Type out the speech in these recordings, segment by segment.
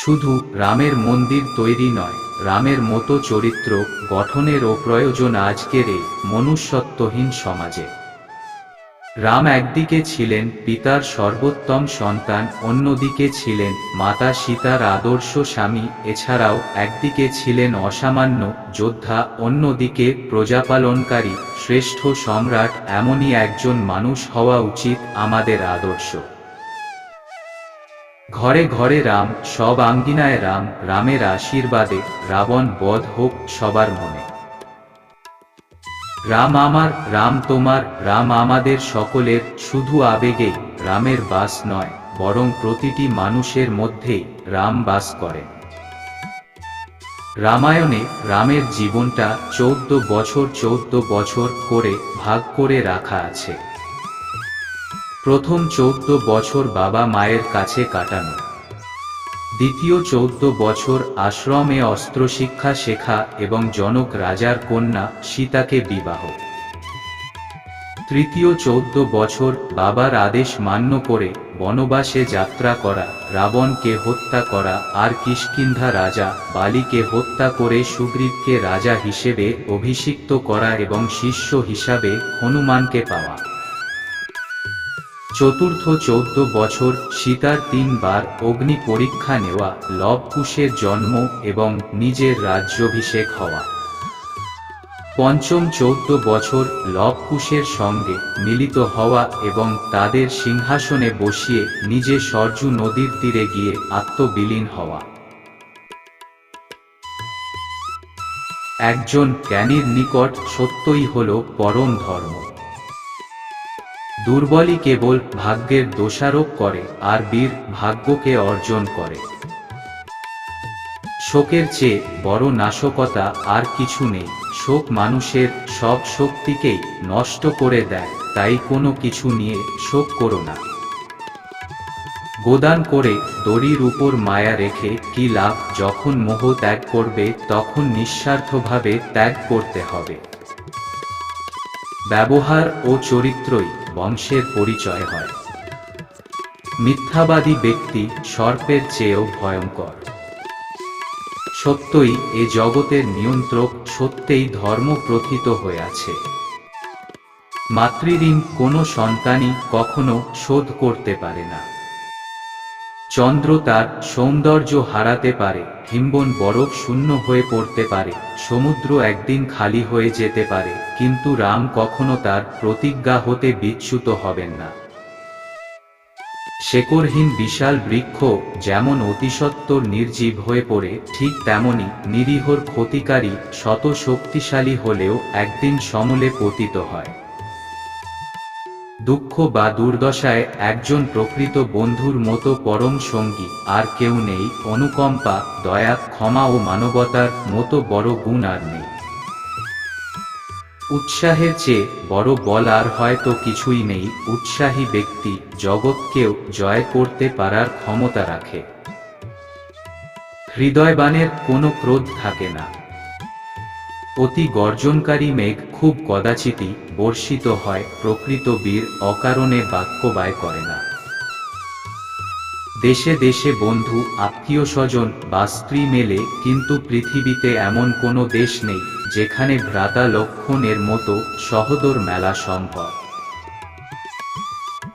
শুধু রামের মন্দির তৈরি নয়, রামের মতো চরিত্র গঠনেরও প্রয়োজন আজকের এই মনুষ্যত্বহীন সমাজে। রাম একদিকে ছিলেন পিতার সর্বোত্তম সন্তান, অন্যদিকে ছিলেন মাতা সীতার আদর্শ স্বামী। এছাড়াও একদিকে ছিলেন অসামান্য যোদ্ধা, অন্যদিকে প্রজাপালনকারী শ্রেষ্ঠ সম্রাট। এমনই একজন মানুষ হওয়া উচিত আমাদের আদর্শ। ঘরে ঘরে রাম, সব আঙ্গিনায় রাম, রামের আশীর্বাদে রাবণ বধ হোক সবার মনে। রাম আমার, রাম তোমার, রাম আমাদের সকলের, শুধু আবেগেই রামের বাস নয়, বরং প্রতিটি মানুষের মধ্যেই রাম বাস করেন। রামায়ণে রামের জীবনটা 14 বছর করে ভাগ করে রাখা আছে। প্রথম 14 বছর বাবা মায়ের কাছে কাটানো, দ্বিতীয় 14 বছর আশ্রমে অস্ত্রশিক্ষা শেখা এবং জনক রাজার কন্যা সীতাকে বিবাহ, তৃতীয় 14 বছর বাবার আদেশ মান্য করে বনবাসে যাত্রা করা, রাবণকে হত্যা করা আর কিষ্কিন্ধা রাজা বালিকে হত্যা করে সুগ্রীবকে রাজা হিসেবে অভিষিক্ত করা এবং শিষ্য হিসাবে হনুমানকে পাওয়া। চতুর্থ 14 বছর সীতার 3 বার অগ্নি পরীক্ষা নেওয়া, লব কুশের জন্ম এবং নিজের রাজ্যাভিষেক হওয়া। পঞ্চম 14 বছর লব কুশের সঙ্গে মিলিত হওয়া এবং তাদের সিংহাসনে বসিয়ে নিজে সরজু নদীর তীরে গিয়ে আত্মবিলীন হওয়া। একজন জ্ঞানীর নিকট সত্যই হল পরম ধর্ম। দুর্বলই কেবল ভাগ্যের দোষারোপ করে আর বীর ভাগ্যকে অর্জন করে। শোকের চেয়ে বড় নাশকতা আর কিছু নেই। শোক মানুষের সব শক্তিকেই নষ্ট করে দেয়, তাই কোনো কিছু নিয়ে শোক করো না। গোদান করে দড়ির উপর মায়া রেখে কি লাভ, যখন মোহ ত্যাগ করবে তখন নিঃস্বার্থভাবে ত্যাগ করতে হবে। ব্যবহার ও চরিত্রই বংশের পরিচয় হয়। মিথ্যাবাদী ব্যক্তি সর্পের চেয়েও ভয়ঙ্কর। সত্যই এ জগতের নিয়ন্ত্রক, সত্যেই ধর্ম প্রথিত হয়ে আছে। মাতৃঋণ কোনো সন্তানই কখনো শোধ করতে পারে না। চন্দ্র তার সৌন্দর্য হারাতে পারে, হিমবন বরফ শূন্য হয়ে পড়তে পারে, সমুদ্র একদিন খালি হয়ে যেতে পারে, কিন্তু রাম কখনো তার প্রতিজ্ঞা হতে বিচ্যুত হবেন না। শেকড়হীন বিশাল বৃক্ষ যেমন অতিসত্বর নির্জীব হয়ে পড়ে, ঠিক তেমনি নিরীহর ক্ষতিকারী শত শক্তিশালী হলেও একদিন সমূলে পতিত হয়। দুঃখ বা দুর্দশায় একজন প্রকৃত বন্ধুর মতো পরম সঙ্গী আর কেউ নেই। অনুকম্পা, দয়া, ক্ষমা ও মানবতার মতো বড় গুণ আর নেই। উৎসাহের চেয়ে বড় বল আর হয়তো কিছুই নেই। উৎসাহী ব্যক্তি জগৎকেও জয় করতে পারার ক্ষমতা রাখে। হৃদয়বানের কোনো ক্রোধ থাকে না। অতি গর্জনকারী মেঘ খুব কদাচিৎই বর্ষিত হয়। প্রকৃত বীর অকারণে বাক্য ব্যয় করে না। দেশে দেশে বন্ধু, আত্মীয় স্বজন বা স্ত্রী মেলে, কিন্তু পৃথিবীতে এমন কোনো দেশ নেই যেখানে ভ্রাতা লক্ষণের মতো সহোদর মেলা সম্ভব।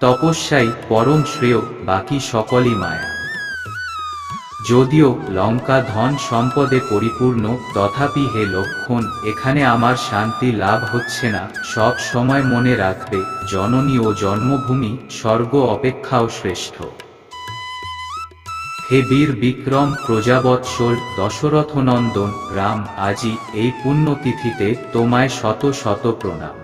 তপস্যাই পরম শ্রেয়, বাকি সকলই মায়া। যদিও লঙ্কা ধন সম্পদে পরিপূর্ণ, তথাপি হে লক্ষণ, এখানে আমার শান্তি লাভ হচ্ছে না। সব সময় মনে রাখবে, জননী ও জন্মভূমি স্বর্গ অপেক্ষাও শ্রেষ্ঠ। হে বীর বিক্রম প্রজাবৎসল দশরথনন্দন রাম, আজি এই পুণ্যতিথিতে তোমায় শত শত প্রণাম।